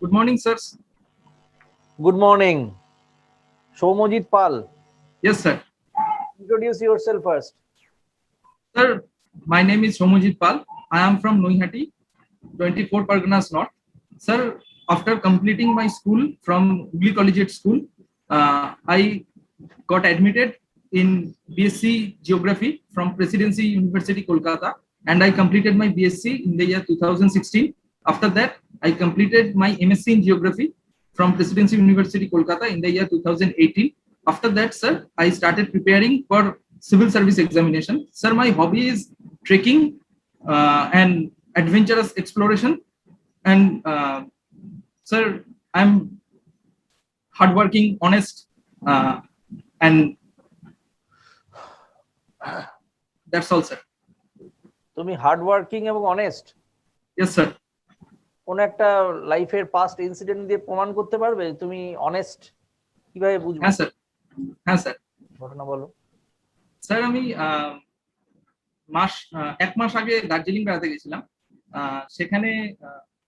Good morning, sirs. Good morning. Soumojit Pal. Yes, sir. Introduce yourself first. Sir, my name is Somojit Pal. I am from Noihati, 24 Parganas North. Sir, after completing my school from Hooghly Collegiate School, I got admitted in BSc Geography from Presidency University, Kolkata, and I completed my BSc in the year 2016. After that, I completed my MSc in Geography from Presidency University, Kolkata in the year 2018. After that, sir, I started preparing for civil service examination. Sir, my hobby is trekking and adventurous exploration. And sir, I'm hardworking, honest, and that's all, sir. তুমি hard working এবং honest. Yes, sir. কোন একটা লাইফের past incident দিয়ে প্রমাণ করতে পারবে তুমি অনেস্ট কিভাবে বুঝবে? হ্যাঁ স্যার, হ্যাঁ স্যার। ঘটনা বলো। স্যার আমি এক মাস আগে দার্জিলিং বেড়াতে গেছিলাম। সেখানে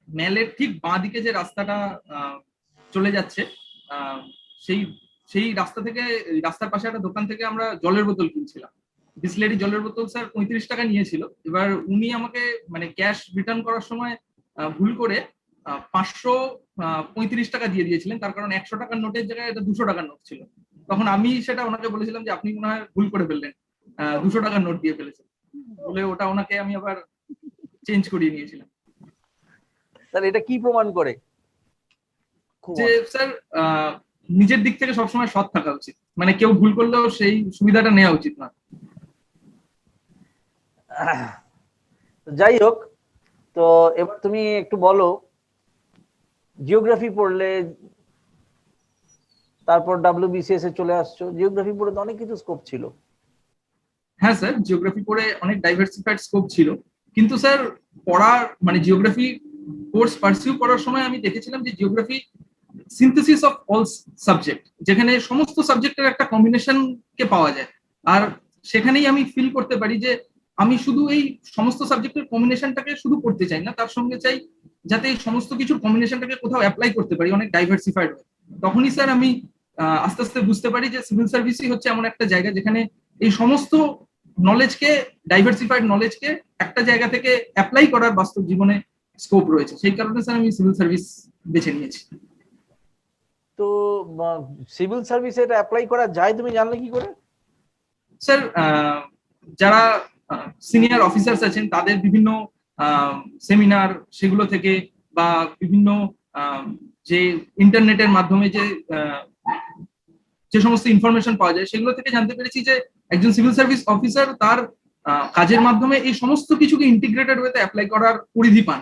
মেলের ঠিক বাঁ দিকে যে রাস্তাটা চলে যাচ্ছে, সেই সেই রাস্তা থেকে রাস্তার পাশে একটা দোকান থেকে আমরা জলের বোতল কিনছিলাম। বিসলেরি জলের বোতল স্যার 35 টাকা নিয়েছিল। এবার উনি আমাকে মানে ক্যাশ রিটার্ন করার সময় ভুল করে 535 টাকা দিয়ে দিয়েছিলেন, তার কারণ 100 টাকার নোটের জায়গায় এটা 200 টাকার নোট ছিল। তখন আমি সেটা ওনাকে বলেছিলাম যে আপনি মনে হয় ভুল করে ফেললেন, 200 টাকার নোট দিয়ে ফেলেছেন বলে ওটা ওনাকে আমি আবার চেঞ্জ করিয়ে নিয়েছিলাম। তাহলে এটা কি প্রমাণ করে যে স্যার নিজের দিক থেকে সবসময় সৎ থাকা উচিত, মানে কেউ ভুল করলেও সেই সুবিধাটা নেওয়া উচিত না। যাই হোক, তো এবার তুমি একটু বলো, জিওগ্রাফি পড়লে তারপর ডব্লিউবিসিএস এ চলে আসছো, জিওগ্রাফি পড়ে তো অনেক কিছু স্কোপ ছিল। হ্যাঁ স্যার, জিওগ্রাফি পড়ে অনেক ডাইভার্সিফাইড স্কোপ ছিল, কিন্তু স্যার পড়ার মানে জিওগ্রাফি কোর্স পারসিউ করার সময় আমি দেখেছিলাম যে geography synthesis of all subject, যেখানে সমস্ত সাবজেক্টের একটা কম্বিনেশন কে পাওয়া যায়। আর সেখানেই আমি ফিল করতে পারি যে আমি শুধু এই সমস্ত সাবজেক্টের কম্বিনেশনটাকে শুধু পড়তে চাই না, তার সঙ্গে চাই যাতে এই সমস্ত কিছুর কম্বিনেশনটাকে কোথাও অ্যাপ্লাই করতে পারি অনেক ডাইভার্সিফাইড হয়। তখনই স্যার আমি আস্তে আস্তে বুঝতে পারি যে সিভিল সার্ভিসই হচ্ছে এমন একটা জায়গা যেখানে এই সমস্ত নলেজকে, ডাইভার্সিফাইড নলেজকে একটা জায়গা থেকে অ্যাপ্লাই করার বাস্তব জীবনে স্কোপ রয়েছে। সেই কারণে স্যার আমি সিভিল সার্ভিস বেছে নিয়েছি। তো সিভিল সার্ভিসে এটা অ্যাপ্লাই করা যায় তুমি জানলে কি করে? স্যার যারা সিনিয়র অফিসার্স আছেন তাদের বিভিন্ন সেমিনার সেগুলো থেকে বা বিভিন্ন যে ইন্টারনেটের মাধ্যমে যে সমস্ত ইনফরমেশন পাওয়া যায় সেগুলো থেকে জানতে পেরেছি যে একজন সিভিল সার্ভিস অফিসার তার কাজের মাধ্যমে এই সমস্ত কিছুকে ইন্টিগ্রেটেড ওয়েতে অ্যাপ্লাই করার পরিধি পান,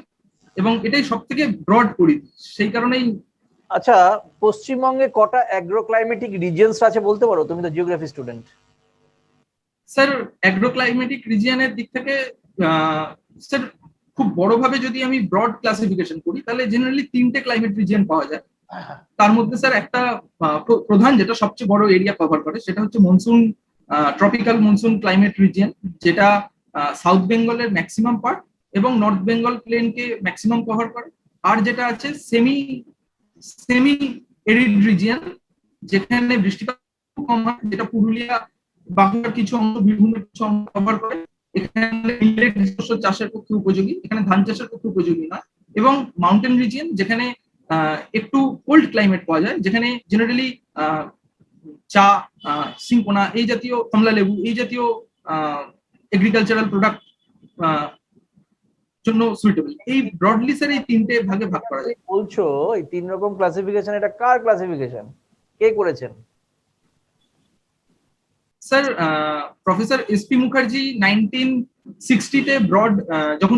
এবং এটাই সব থেকে ব্রড পরিধি। সেই কারণেই আচ্ছা, পশ্চিমবঙ্গে কটা অ্যাগ্রোক্লাইমেটিক রিজিয়নস আছে বলতে পারো? তুমি তো জিওগ্রাফি স্টুডেন্ট। স্যার অ্যাগ্রোক্লাইমেটিক রিজিয়নের দিক থেকে স্যার খুব বড়ভাবে যদি আমি ব্রড ক্লাসিফিকেশন করি তাহলে জেনারেলি 3টে ক্লাইমেট রিজিয়ন পাওয়া যায়। তার মধ্যে স্যার একটা প্রধান যেটা সবচেয়ে বড় এরিয়া কভার করে সেটা হচ্ছে monsoon, tropical monsoon climate region, যেটা সাউথ বেঙ্গলের ম্যাক্সিমাম পার্ট এবং নর্থ বেঙ্গল প্লেনকে ম্যাক্সিমাম কভার করে। আর যেটা আছে সেমি সেমি এরিড রিজিয়ন, যেখানে বৃষ্টিপাত কম হয়, যেটা পুরুলিয়া, বাঁকুড়ার কিছু অংশ, বীরভূমের কিছু অংশ কভার করে। এখানে মিলেট শস্য চাষের পক্ষে উপযোগী, এখানে ধান চাষের পক্ষে উপযোগী নয়। এবং মাউন্টেন রিজিয়ন, যেখানে একটু কোল্ড ক্লাইমেট পাওয়া যায়, যেখানে জেনারেলি চা, সিংকোনা এই জাতীয়, কমলা লেবু এই জাতীয় এগ্রিকালচারাল প্রোডাক্ট জন্য সুইটেবল। এই ব্রডলি স্যার এই 3টে ভাগে ভাগ করা যায়। বলছো এই 3 রকম ক্লাসিফিকেশন, এটা কার ক্লাসিফিকেশন, কে করেছেন? স্যার প্রফেসর এসপি মুখার্জি 1960-তে ব্রড যখন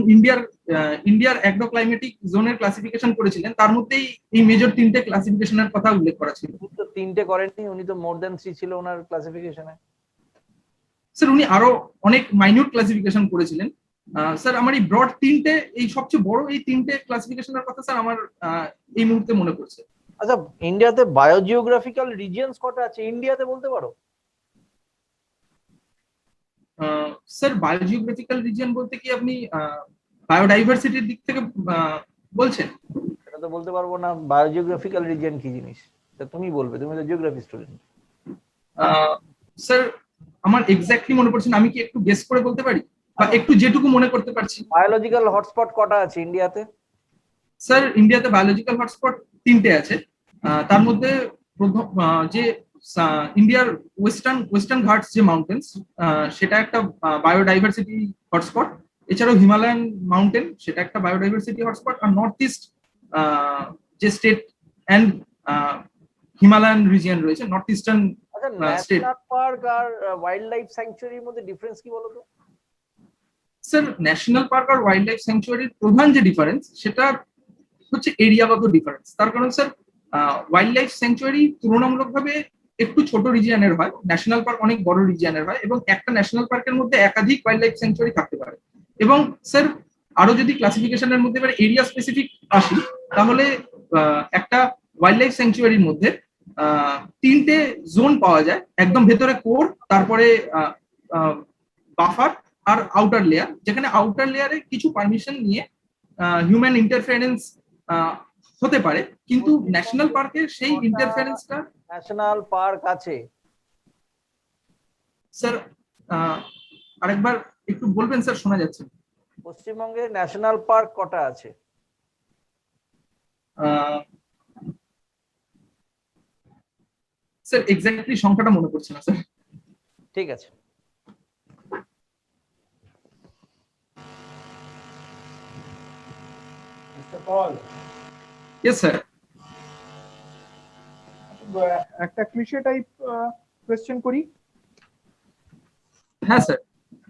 ইন্ডিয়ার অ্যাগ্রোক্লাইমেটিক জোনের ক্লাসিফিকেশন করেছিলেন, তার মধ্যেই এই মেজর 3টে ক্লাসিফিকেশনের কথা উল্লেখ করা ছিল। তো 3টে করেননি, উনি তো মোর দ্যান 3 ছিল ওনার ক্লাসিফিকেশনে। স্যার উনি আরো অনেক মাইনিউট ক্লাসিফিকেশন করেছিলেন। স্যার আমার এই ব্রড 3টে, এই সবচেয়ে বড় এই 3টে ক্লাসিফিকেশনের কথা স্যার আমার এই মুহূর্তে মনে পড়ছে। আচ্ছা, ইন্ডিয়াতে বায়োজিওগ্রাফিক্যাল রিজিয়নস কটা আছে ইন্ডিয়াতে বলতে পারো? স্যার বায়োজিওগ্রাফিক্যাল রিজিয়ন বলতে কি আপনি বায়োডাইভার্সিটির দিক থেকে বলছেন? এটা তো বলতে পারবো না বায়োজিওগ্রাফিক্যাল রিজিয়ন কি জিনিস, তা তুমি বলবে, তুমি তো জিওগ্রাফি স্টুডেন্ট। স্যার আমার এক্স্যাক্টলি মনে পড়ছে না, আমি কি একটু গেস করে বলতে পারি, বা একটু যেটুকু মনে করতে পারছি। বায়োলজিক্যাল হটস্পট কটা আছে ইন্ডিয়াতে? স্যার ইন্ডিয়াতে বায়োলজিক্যাল হটস্পট 3টে আছে। তার মধ্যে যে ইন্ডিয়ার ওয়েস্টার্ন ঘাটস যে মাউন্টেন্স, সেটা একটা বায়োডাইভার্সিটি হটস্পট। এছাড়াও হিমালয়ান মাউন্টেন, সেটা একটা বায়োডাইভার্সিটি হটস্পট। আর নর্থ ইস্ট যে স্টেট অ্যান্ড হিমালয়ান রিজিয়ন রয়েছে, নর্থ ইস্টার্ন আচ্ছা, স্টেট। ন্যাশনাল পার্ক আর ওয়াইল্ড লাইফ স্যাংচুয়ারির মধ্যে ডিফারেন্স কি বলতো? স্যার ন্যাশনাল পার্ক আর ওয়াইল্ড লাইফ স্যাংচুয়ারির প্রধান যে ডিফারেন্স, সেটা হচ্ছে এরিয়াগত ডিফারেন্স। তার কারণ স্যার ওয়াইল্ড লাইফ স্যাংচুয়ারি তুলনামূলকভাবে একটু ছোট রিজিয়নের হয়, ন্যাশনাল পার্ক অনেক বড় রিজিয়নের হয়, এবং একটা ন্যাশনাল পার্কের মধ্যে একাধিক ওয়াইল্ড লাইফ স্যাংচুয়ারি থাকতে পারে। এবং স্যার আরো যদি ক্লাসিফিকেশনের মধ্যে এবার এরিয়া স্পেসিফিক আসি, তাহলে একটা ওয়াইল্ড লাইফ স্যাংচুয়ারির মধ্যে 3টে জোন পাওয়া যায়। একদম ভেতরে কোর, তারপরে বাফার আর আউটার লেয়ার, যেখানে আউটার লেয়ারে কিছু পারমিশন নিয়ে হিউম্যান ইন্টারফারেন্স হতে পারে, কিন্তু ন্যাশনাল পার্কের সেই ইন্টারফারেন্সটা। ন্যাশনাল পার্ক আছে স্যার আরেকবার একটু বলবেন স্যার, শোনা যাচ্ছে। পশ্চিমবঙ্গে ন্যাশনাল পার্ক কটা আছে? স্যার এক্স্যাক্টলি সংখ্যাটা মনে পড়ছে না স্যার। ঠিক আছে। Yes sir. একটা ক্লিশে টাইপ কোয়েশ্চেন করি। হ্যাঁ sir.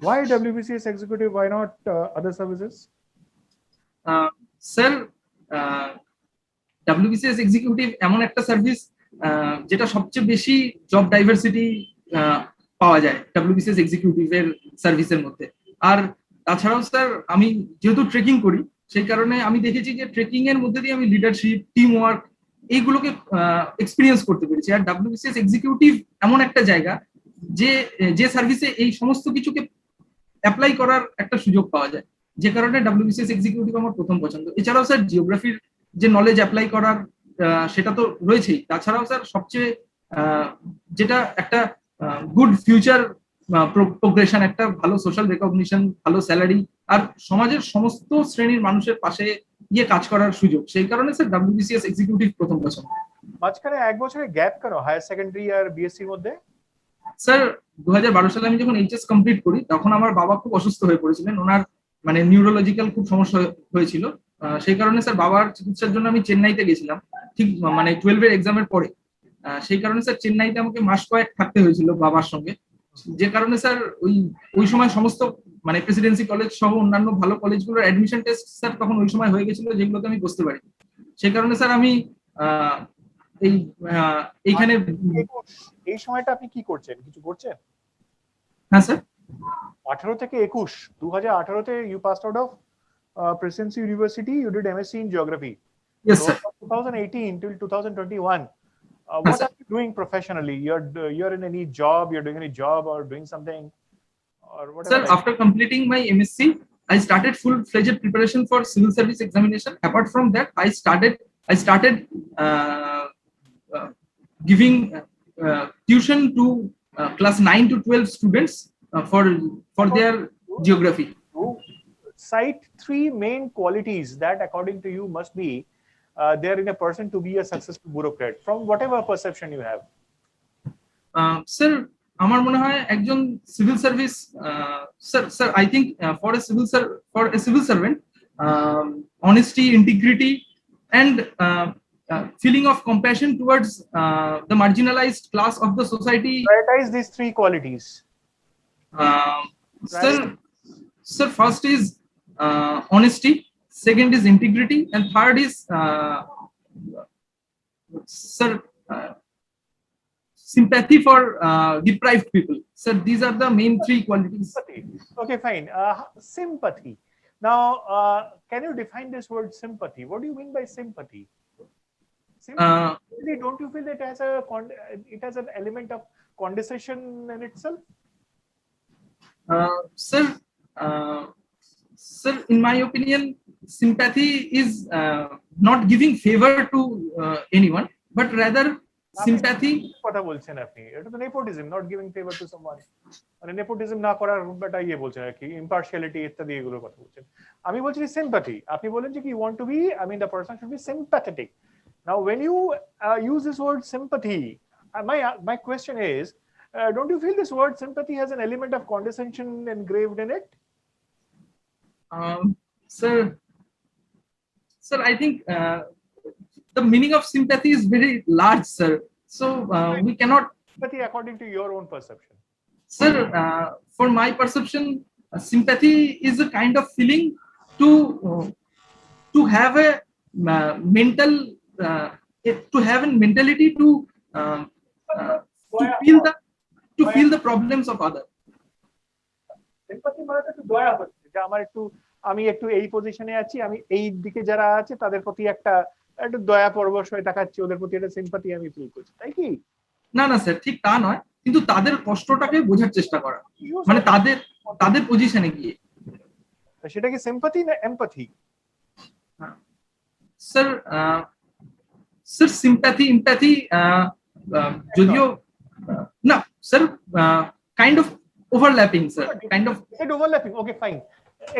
Why WBCS executive? Why not other services? Sir WBCS executive এমন একটা সার্ভিস যেটা সবচেয়ে বেশি জব ডাইভার্সিটি পাওয়া যায় WBCS এক্সিকিউটিভের সার্ভিসের মধ্যে। আর তাছাড়াও স্যার আমি যেহেতু ট্রেকিং করি, সেই কারণে আমি দেখেছি যে ট্রেকিং এর মধ্যে দিয়ে আমি লিডারশিপ, টিম ওয়ার্ক এইগুলোকে এক্সপিরিয়েন্স করতে পেরেছি। আর WBCS এক্সিকিউটিভ এমন একটা জায়গা যে সার্ভিসে এই সমস্ত কিছুকে অ্যাপ্লাই করার একটা সুযোগ পাওয়া যায়, যে কারণে WBCS এক্সিকিউটিভ আমার প্রথম পছন্দ। এছাড়াও স্যার জিওগ্রাফির যে নলেজ অ্যাপ্লাই করার সেটা তো রয়েছেই, তাছাড়াও স্যার সবচেয়ে যেটা একটা গুড ফিউচার প্রোগ্রেশন, একটা ভালো সোশ্যাল রেকগনিশন, ভালো স্যালারি, আর সমাজের সমস্ত শ্রেণীর মানুষের পাশে গিয়ে কাজ করার সুযোগ, সেই কারণে স্যার WBCS এক্সিকিউটিভ প্রথম পছন্দ। মাঝখানে 1 বছরের গ্যাপ কেন হায়ার সেকেন্ডারি আর বিএসসির মধ্যে? স্যার 2012 সালে আমি যখন এইচএস কমপ্লিট করি, তখন আমার বাবা খুব অসুস্থ হয়ে পড়েছিলেন, ওনার মানে নিউরোলজিক্যাল খুব সমস্যা হয়েছিল। সেই কারণে স্যার বাবার চিকিৎসার জন্য আমি চেন্নাইতে গেছিলাম, ঠিক মানে 12 এর এক্সামের পরে। সেই কারণে স্যার চেন্নাইতে আমাকে মাস কয়েক থাকতে হয়েছিল বাবার সঙ্গে, যে কারণে স্যার ওই সময় সমস্ত মানে প্রেসিডেন্সি কলেজ সহ অন্যান্য ভালো কলেজগুলোর অ্যাডমিশন টেস্ট স্যার তখন ওই সময় হয়ে গেছিল, যেগুলোতে আমি বসতে পারি। সেই কারণে স্যার আমি এইখানে। এই সময়টা আপনি কি করছেন, কিছু করছেন? হ্যাঁ স্যার। 18 থেকে 21, 2018 তে you passed out of Presidency University, you did MSc in Geography. Yes So sir. from 2018 till 2021, Yes, what sir. are you doing professionally? You're in any job, you're doing any job or doing something or whatever? Sir, after completing my MSc, I started full-fledged preparation for civil service examination. Apart from that, I started giving tuition to class 9 to 12 students for their geography. You cite 3 main qualities that according to you must be there in a person to be a successful bureaucrat from whatever perception you have. Sir, আমার মনে হয় একজন civil service sir I think for a civil servant honesty, integrity and feeling of compassion towards the marginalized class of the society. Prioritize these 3 qualities. Sir, first is honesty, second is integrity, and third is sir sympathy for deprived people. Sir, these are the main 3 qualities. Sympathy. Okay, fine. Sympathy. Now, can you define this word sympathy? What do you mean by sympathy? Sympathy, don't you feel it has an element of condescension in itself? Sir, in my opinion, sympathy is not giving favor to anyone, but rather sympathy. কথা বলছেন আপনি, এটা তো nepotism, not giving favour to someone, মানে nepotism না করার ব্যাপারটা বলছেন আর কি, ইম্পার্শিয়ালিটি ইত্যাদি এগুলোর কথা বলছেন। আমি বলছি সিম্প্যাথি, আপনি বলেন যে কি you want to be, I mean the person should be sympathetic. Now when you use this word sympathy, my question is, don't you feel this word sympathy has an element of condescension engraved in it? Sir, I think the meaning of sympathy is very large, sir. So we cannot. Sympathy according to your own perception. Sir, for my perception, sympathy is a kind of feeling to have a mental, to have a mentality to feel the problems of others. Sympathy মানে তো একটু দয়া হচ্ছে, যে আমার আমি একটু এই পজিশনে আছি, আমি এই দিকে যারা আছে তাদের প্রতি একটু দয়া পরবশ হয়ে তাকাচ্ছি, ওদের প্রতি একটা সিম্পাথি আমি ফিল করছি, তাই কি? না স্যার, ঠিক তা নয়, কিন্তু তাদের কষ্টটাকে বোঝার চেষ্টা করা, মানে তাদের পজিশনে গিয়ে। সেটা কি সিম্পাথি না এমপ্যাথি? স্যার, সিম্প্যাথি এমপ্যাথি যদিও না sir, kind of overlapping, sir, kind of overlapping. Okay, fine,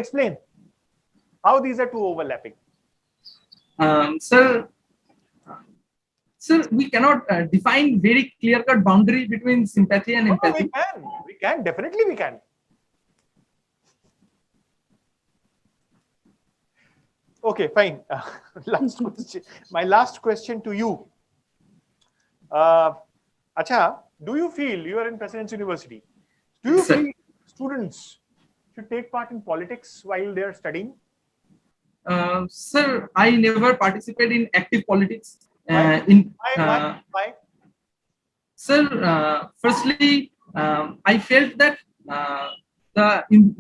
explain how these are two overlapping. Sir, we cannot define very clear-cut boundary between sympathy and empathy. We can, definitely we can. Okay, fine. Last question. My last question to you. Acha, do you feel, you are in President's University, do you feel students should take part in politics while they are studying? Sir, I never participate in active politics. Why? Sir, firstly, I felt that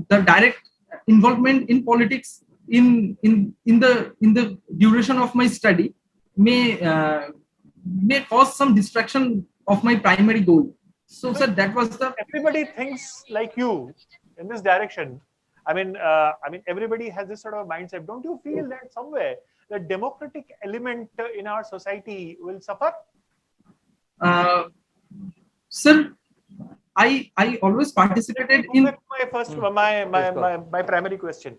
the direct involvement in politics in the duration of my study may cause some distraction of my primary goal. So, sir, that was the. Everybody thinks like you in this direction. I mean, everybody has this sort of mindset. Don't you feel that somewhere the democratic element in our society will suffer? Sir, I always participated in. My primary question.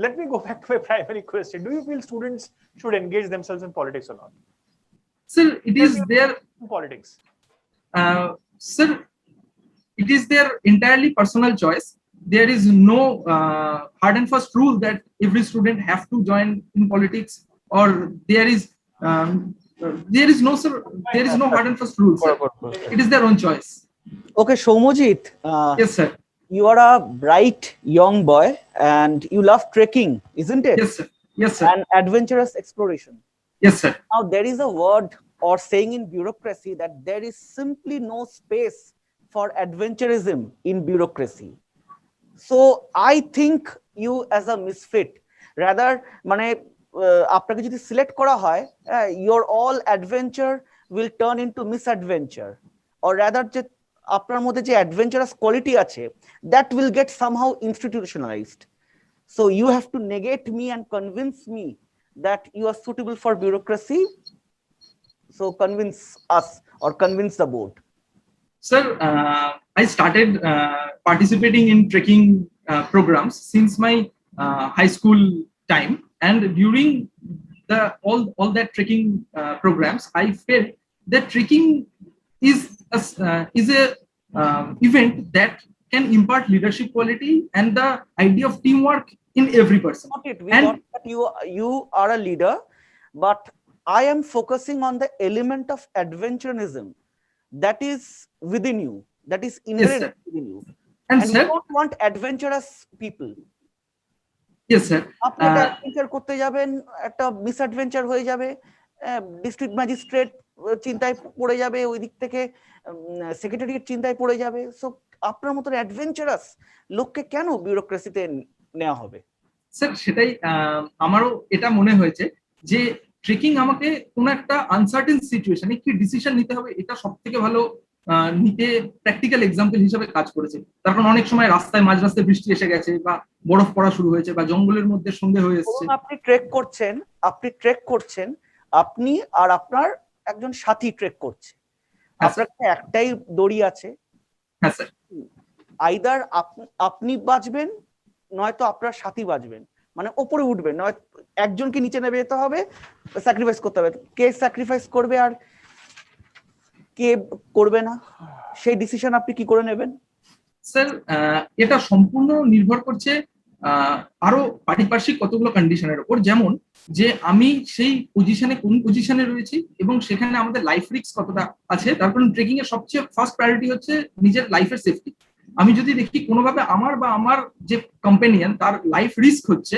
Let me go back to my primary question. Do you feel students should engage themselves in politics or not? Sir, it is their politics. Sir, it is their entirely personal choice. There is no hard and fast rule that every student have to join in politics, or there is no, sir, there is no hard and fast rule, sir. It is their own choice. Okay, Soumojit. Yes, sir. You are a bright young boy and you love trekking, isn't it? Yes, sir. Yes, sir. And adventurous exploration. Yes, sir. Now, there is a word or saying in bureaucracy that there is simply no space for adventurism in bureaucracy. So I think you as a misfit, rather মানে আপনাকে যদি select করা হয়, your all adventure will turn into misadventure, or rather যে আপনার মধ্যে যে adventurous quality আছে, that will get somehow institutionalized. So you have to negate me and convince me that you are suitable for bureaucracy. So convince us or convince the board. Sir, I started participating in trekking programs since my high school time, and during all that trekking programs, I felt that trekking is a event that can impart leadership quality and the idea of teamwork in every person. We got that you are a leader, but I am focusing on the element of adventurism that is within you, that is inherent within you, and sir, we don't want adventurous people. Yes, sir. আপনি adventure করতে যাবেন, একটা মিসঅ্যাডভেঞ্চার হয়ে যাবে, district magistrate চিন্তায় পড়ে যাবে, ওই দিক থেকে সেক্রেটারিয়েট চিন্তায় পড়ে যাবে। সো আপনার মতো অ্যাডভেঞ্চারাস লোককে কেন বিউরোক্রেসিতে নেওয়া হবে? স্যার, সেটাই আমারও এটা মনে হয়েছে যে ট্রেকিং আমাকে কোনো একটা আনসার্টেন সিচুয়েশনে কি ডিসিশন নিতে হবে, এটা সব থেকে ভালো নিতে প্র্যাকটিক্যাল এক্সাম্পল হিসেবে কাজ করেছে। তার কারণ অনেক সময় রাস্তায় মাঝ রাস্তায় বৃষ্টি এসে গেছে বা বরফ পড়া শুরু হয়েছে বা জঙ্গলের মধ্যে সন্ধে হয়ে এসছে। আপনি ট্রেক করছেন, আপনি আর আপনার একজন সাথী ট্রেক করছে, আপনার কাছে একটাই দড়ি আছে, হ্যাঁ স্যার। আইদার আপনি বাঁচবেন নয়তো আপনার সাথী বাঁচবেন, মানে ওপরে উঠবেন, নয় একজনকে নিচে নেমে যেতে হবে, স্যাক্রিফাইস করতে হবে। কে স্যাক্রিফাইস করবে আর কে করবে না, সেই ডিসিশন আপনি কি করে নেবেন? স্যার এটা সম্পূর্ণ নির্ভর করছে আরো পারিপার্শ্বিক কতগুলো কন্ডিশনের উপর, যেমন যে আমি সেই পজিশনে কোন পজিশনে রয়েছি এবং সেখানে আমাদের লাইফ রিস্ক কতটা আছে। তার কারণ ট্রেকিং এর সবচেয়ে ফার্স্ট প্রায়োরিটি হচ্ছে নিজের লাইফের সেফটি। আমি যদি দেখি কোনোভাবে আমার যে কম্পেনিয়ন তার লাইফ রিস্ক হচ্ছে,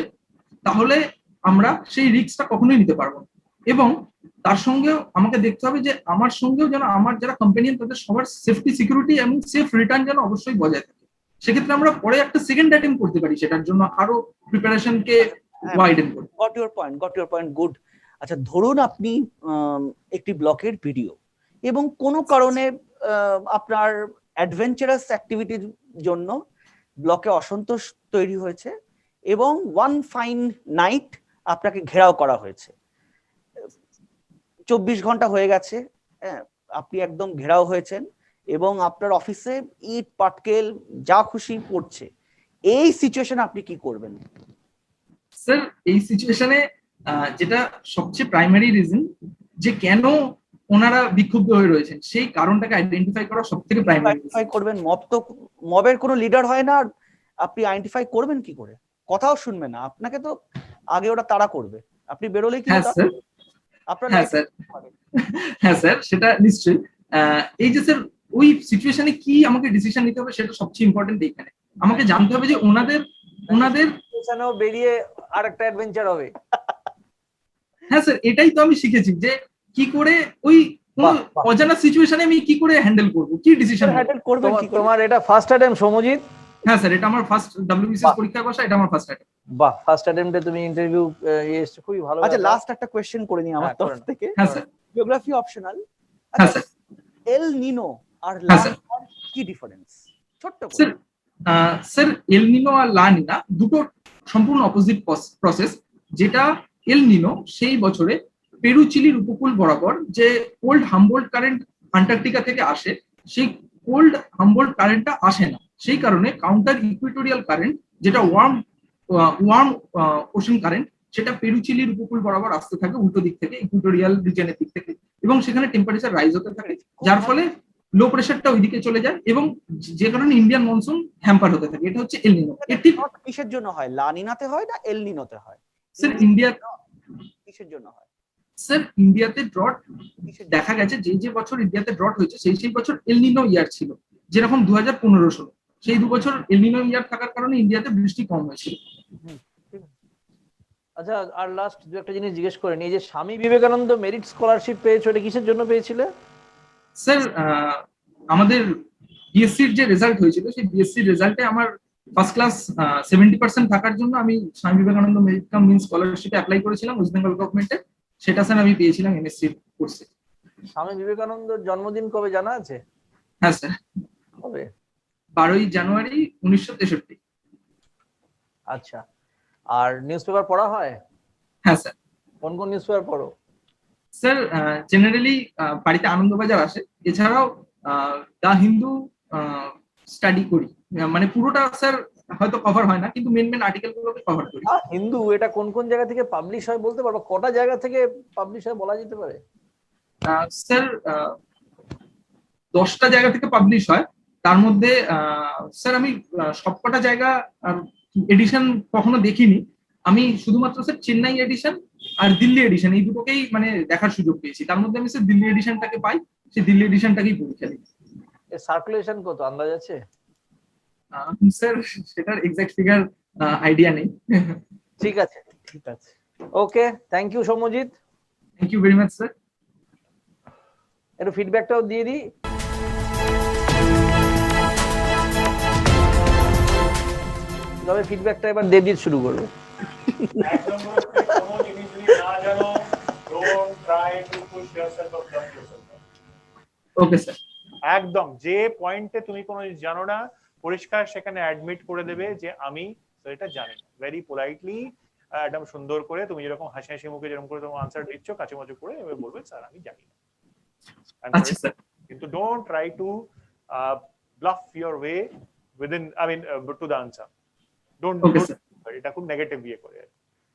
তাহলে আমরা সেই রিস্কটা কখনোই নিতে পারবো না। এবং তার সঙ্গেও আমাকে দেখতে হবে যে আমার সঙ্গেও যেন আমার যারা কোম্পানিয়ন তাদের সবার সেফটি সিকিউরিটি এবং সেফ রিটার্ন যেন অবশ্যই বজায় থাকে। সেক্ষেত্রে আমরা পরে একটা সেকেন্ড অ্যাটেম্প করতে পারি সেটার জন্য আরো প্রিপারেশনকে ওয়াইডেন করে। Got your point, good. আচ্ছা, ধরুন আপনি একটি ব্লকের ভিডিও এবং কোনো কারণে আপনার অ্যাডভেঞ্চারাস অ্যাক্টিভিটির জন্য ব্লকে অসন্তোষ তৈরি হয়েছে এবং ওয়ান ফাইন নাইট আপনাকে ঘেরাও করা হয়েছে। 24 ঘন্টা হয়ে গেছে, আপনি একদম ঘেরাও হয়েছেন এবং আপনার অফিসে ইট পাটকেল যা খুশি পড়ছে। এই সিচুয়েশনে আপনি কি করবেন? স্যার এই সিচুয়েশনে যেটা সবচেয়ে প্রাইমারি রিজন যে কেন ওনারা বিক্ষুব্ধ হয়ে রয়েছেন, সেই কারণটাকে আইডেন্টিফাই করা সবথেকে প্রাইমারি করবেন। মবের কোনো লিডার হয় না, আপনি আইডেন্টিফাই করবেন কি করে? কথাও শুনবে না, আপনাকে তো আগে ওরা তাড়া করবে, আপনি বেরোলেই কি আপনার? হ্যাঁ স্যার, সেটা নিশ্চয়ই। এই যে স্যার ওই সিচুয়েশনে কি আমাকে ডিসিশন নিতে হবে সেটা সবচেয়ে ইম্পর্টেন্ট। এইখানে আমাকে জানতে হবে যে ওনাদের বেরিয়ে আরেকটা অ্যাডভেঞ্চার হবে। হ্যাঁ স্যার, এটাই তো আমি শিখেছি যে কি করে ওই অজানা সিচুয়েশনে আমি কি করে হ্যান্ডেল করব, কি ডিসিশন হ্যান্ডেল করবেন। তোমার এটা ফার্স্ট অ্যাটেম্প সৌম্যজিৎ? হ্যাঁ স্যার, এটা আমার ফার্স্ট ডব্লিউবিসিএস পরীক্ষা বসা, এটা আমার ফার্স্ট অ্যাটেম্প। বাহ, ফার্স্ট অ্যাটেম্পটে তুমি ইন্টারভিউ এসেছো, খুবই ভালো। আচ্ছা, লাস্ট একটা কোশ্চেন করে নি আমার তরফ থেকে। হ্যাঁ স্যার। Geography optional. হ্যাঁ স্যার। এল নিনো আর লা নিনার কি ডিফারেন্স? ছোট্ট করে। স্যার স্যার এল নিনো আর লা নিনা দুটো সম্পূর্ণ অপোজিট প্রসেস। যেটা এল নিনো সেই বছরে পেরু চিলির উপকূল বরাবর যে কোল্ড হামবোল্ড কারেন্ট আন্টার্কটিকা থেকে আসে, সেই কোল্ড হামবোল্ড কারেন্টটা আসে না। সেই কারণে কাউন্টার ইকুইটোরিয়াল কারেন্ট, যেটা ওয়ার্ম ওশান কারেন্ট, সেটা পেরু চিলির উপকূল বরাবর আসতে থাকে উল্টো দিক থেকে, ইকুইটোরিয়াল রিজনের দিক থেকে, এবং সেখানে টেম্পারেচার রাইজ হতে থাকে, যার ফলে লো প্রেশারটা ওইদিকে চলে যায় এবং যে কারণে ইন্ডিয়ান মনসুন হ্যাম্পার হতে থাকে। এটা হচ্ছে এল নিনো। এটি কিসের জন্য হয়? লা নিনাতে হয় না এল নিনোতে হয়? স্যার ইন্ডিয়া কিসের জন্য হয়? স্যার ইন্ডিয়াতে ড্রট দেখা গেছে যে বছর ইন্ডিয়াতে ড্রট হয়েছে সেই বছর এল নিনো ইয়ার ছিল, যেরকম 2015 সালে সেই 2 বছর এল নিনো ইয়ার থাকার কারণে ইন্ডিয়াতে বৃষ্টি কম হয়েছিল। আচ্ছা, আর লাস্ট দু একটা জিনিস জিজ্ঞেস করেন, এই যে স্বামী বিবেকানন্দ মেরিট স্কলারশিপ পেয়েছো, এটা কিসের জন্য পেয়েছিলে? স্যার আমাদের বিএসসির যে রেজাল্ট হয়েছিল সেই বিএসসির রেজাল্টে আমার ফার্স্ট ক্লাস 70% থাকার জন্য আমি স্বামী বিবেকানন্দ মেরিট কাম মিন স্কলারশিপে অ্যাপ্লাই করেছিলাম ওয়েস্ট বেঙ্গল গভর্নমেন্টে। সেটা স্যার আমি পেয়েছিলাম এমএসসি কোর্সে। স্বামী বিবেকানন্দর জন্মদিন কবে জানা আছে? হ্যাঁ স্যার, কবে? 12ই জানুয়ারি 1963। আচ্ছা, আর নিউজ পেপার পড়া হয়? হ্যাঁ স্যার। কোন কোন নিউজ পেপার পড়ো? স্যার জেনারেলি বাড়িতে আনন্দবাজার আসে, এছাড়াও দা হিন্দু স্টাডি করি, মানে পুরোটা স্যার হয়তো কভার হয় না, কিন্তু মেন আর্টিকেল গুলোকে কভার করি। হিন্দু এটা কোন কোন জায়গা থেকে পাবলিশ হয় বলতে পারবো? কটা জায়গা থেকে পাবলিশ হয় বলা যেতে পারে? স্যার 10টা জায়গা থেকে পাবলিশ হয়। তার মধ্যে স্যার আমি সবকটা জায়গা এডিশন কখনো দেখিনি। আমি শুধুমাত্র স্যার চেন্নাই এডিশন আর দিল্লি এডিশন এই দুটোকেই মানে দেখার সুযোগ পেয়েছি। তার মধ্যে আমি স্যার দিল্লি এডিশনটাকে পাই, সেই দিল্লি এডিশনটাকেই পড়ে খেলি। এর সার্কুলেশন কত আন্দাজ আছে? স্যার সেটার এক্সাক্ট ফিগার আইডিয়া নেই। ঠিক আছে, ঠিক আছে, okay, thank you Soumyajit. Thank you very much sir. একটু ফিডব্যাকটাও দিয়ে দিই। তবে ফিডব্যাকটা এবার দেবজিৎ শুরু করবে। Okay sir. একদম যে পয়েন্টে তুমি কোনো জিনিস জানো না পরিষ্কার সেখানে অ্যাডমিট করে দেবে যে আমি এটা জানি না, ভেরি পোলাইটলি একদম সুন্দর করে তুমি যেরকম হাসি হাসি মুখে যেরকম করে তোমার আনসার দিচ্ছ কাচুমাচু করে এবার বলবে স্যার আমি জানি না। আচ্ছা স্যার। কিন্তু don't try to bluff your way within to the answer. Don't Okay, sir. এটা খুব নেগেটিভ ইয়ে করে।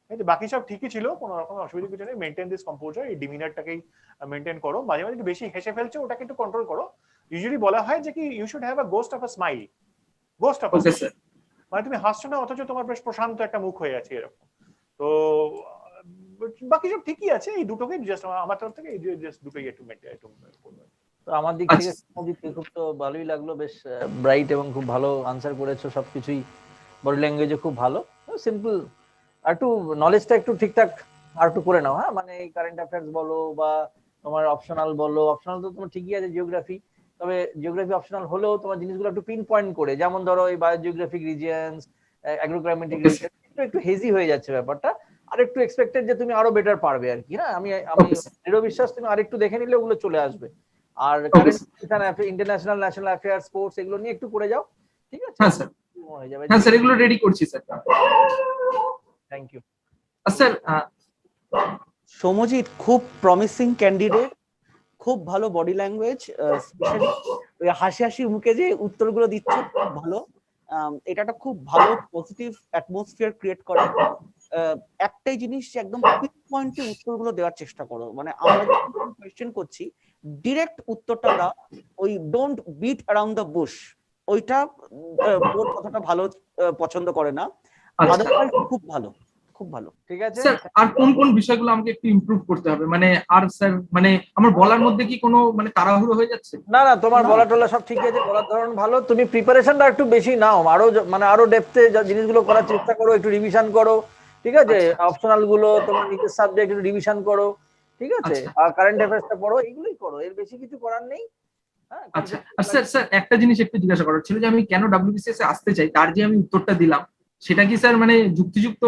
কিন্তু বাকি সব ঠিকই ছিল, কোনো রকম অসুবিধা কিছু নেই। মেইনটেইন দিস কম্পোজার, এই ডিমিনারটাকেই মেইনটেইন করো। মাঝে মাঝে একটু বেশি হেসে ফেলছো ওটাকে একটু কন্ট্রোল করো। ইউজুয়ালি বলা হয় যে কি you should have a ghost of a smile, ghost of a okay sir. মানে তুমি হাসছো না অথচ তোমার বেশ প্রশান্ত একটা মুখ হয়ে আছে এরকম। তো বাকি সব ঠিকই আছে, এই দুটোকে জাস্ট আমার তরফ থেকে এই জাস্ট দুটোই একটু মেইনটেইন একটু করবে। তো আমার দিক থেকে সমাজিৎকে খুব তো ভালোই লাগলো, বেশ ব্রাইট এবং খুব ভালো আনসার করেছো, সবকিছুই বডি ল্যাঙ্গুয়েজে খুব ভালো, সিম্পল। আর একটু নলেজটা একটু ঠিকঠাক আর একটু করে নাও, হ্যাঁ মানে কারেন্ট অ্যাফেয়ার্স বলো বা তোমার অপশনাল বলো, অপশনাল তো তোমার ঠিকই আছে জিওগ্রাফি, তবে জিওগ্রাফি অপশনাল হলেও তোমার জিনিসগুলো একটু পিন পয়েন্ট করে, যেমন ধরো এই বায়োজিওগ্রাফিক রিজিয়নস, অ্যাগ্রোক্লাইমেটিক রিজিয়ন, একটু হেজি হয়ে যাচ্ছে ব্যাপারটা, আর একটু এক্সপেক্টেড যে তুমি আরো বেটার পারবে আর কি। হ্যাঁ আমি দৃঢ় বিশ্বাস তুমি আরেকটু দেখে নিলে ওগুলো চলে আসবে। আর current international national affairs sports এগুলো নিয়ে একটু করে যাও, ঠিক আছে? হ্যাঁ স্যার, হয়ে যাবে। হ্যাঁ স্যার এগুলো রেডি করছি sir. Thank you sir. Soumyajit খুব প্রমিসিং ক্যান্ডিডেট, খুব ভালো বডি ল্যাঙ্গুয়েজ, স্পেশালি ওই হাসি হাসি মুখে যে উত্তরগুলো দিচ্ছে খুব ভালো। এটা একটা খুব ভালো পজিটিভ অ্যাটমসফিয়ার ক্রিয়েট করে। একটাই জিনিস যে একদম পিন পয়েন্টে উত্তরগুলো দেওয়ার চেষ্টা করো, মানে আমরা যখন কোয়েশ্চেন করছি ডিরেক্ট উত্তরটা দাও, ওই don't bit around the Bush, ওইটা বোর্ড কথাটা ভালো পছন্দ করে না। আদারওয়াইজ খুব ভালো, খুব ভালো। ঠিক আছে স্যার আর কোন কোন বিষয়গুলো আমাকে একটু ইমপ্রুভ করতে হবে, মানে আর স্যার মানে আমার বলার মধ্যে কি কোনো মানে তাড়াহুড়ো হয়ে যাচ্ছে? না না, তোমার বলা টলা সব ঠিক আছে, বলার ধরন ভালো, তুমি প্রিপারেশনটা একটু বেশি নাও, আরো মানে আরো ডেপথে জিনিসগুলো করার চেষ্টা করো, একটু রিভিশন করো, ঠিক আছে? অপশনাল গুলো তোমার নিজের সাবজেক্ট একটু রিভিশন করো, ঠিক আছে? আর কারেন্ট অ্যাফেয়ার্সটা পড়ো, এগুলোই করো, এর বেশি কিছু করার নেই। হ্যাঁ আচ্ছা। আর স্যার স্যার একটা জিনিস একটু জিজ্ঞাসা করার ছিল যে আমি কেন WBCS এ আসতে চাই, তার যে আমি উত্তরটা দিলাম সেটা কি স্যার মানে যুক্তিযুক্ত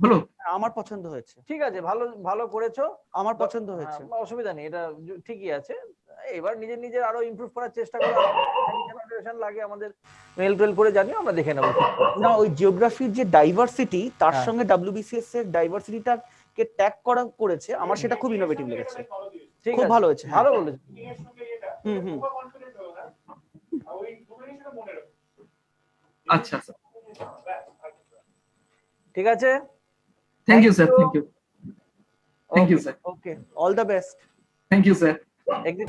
হলো? আমার পছন্দ হয়েছে, ঠিক আছে, ভালো ভালো করেছো, আমার পছন্দ হয়েছে। অসুবিধা নেই, এটা ঠিকই আছে। এবার নিজের নিজের আরো ইমপ্রুভ করার চেষ্টা করো, লাগে আমাদের মেল টেল করে জানিও, আমরা দেখে নেবো। না ওই জিওগ্রাফির যে ডাইভার্সিটি তার সঙ্গে WBCS এর ডাইভার্সিটিটাকে ট্যাগ করা করেছে, আমার সেটা খুব ইনোভেটিভ লেগেছে, খুব ভালো হয়েছে। ভালো বলেছো। হুম। আচ্ছা স্যার, ঠিক আছে, thank you sir, thank you, thank you sir, okay, all the best. Thank you sir. একদিন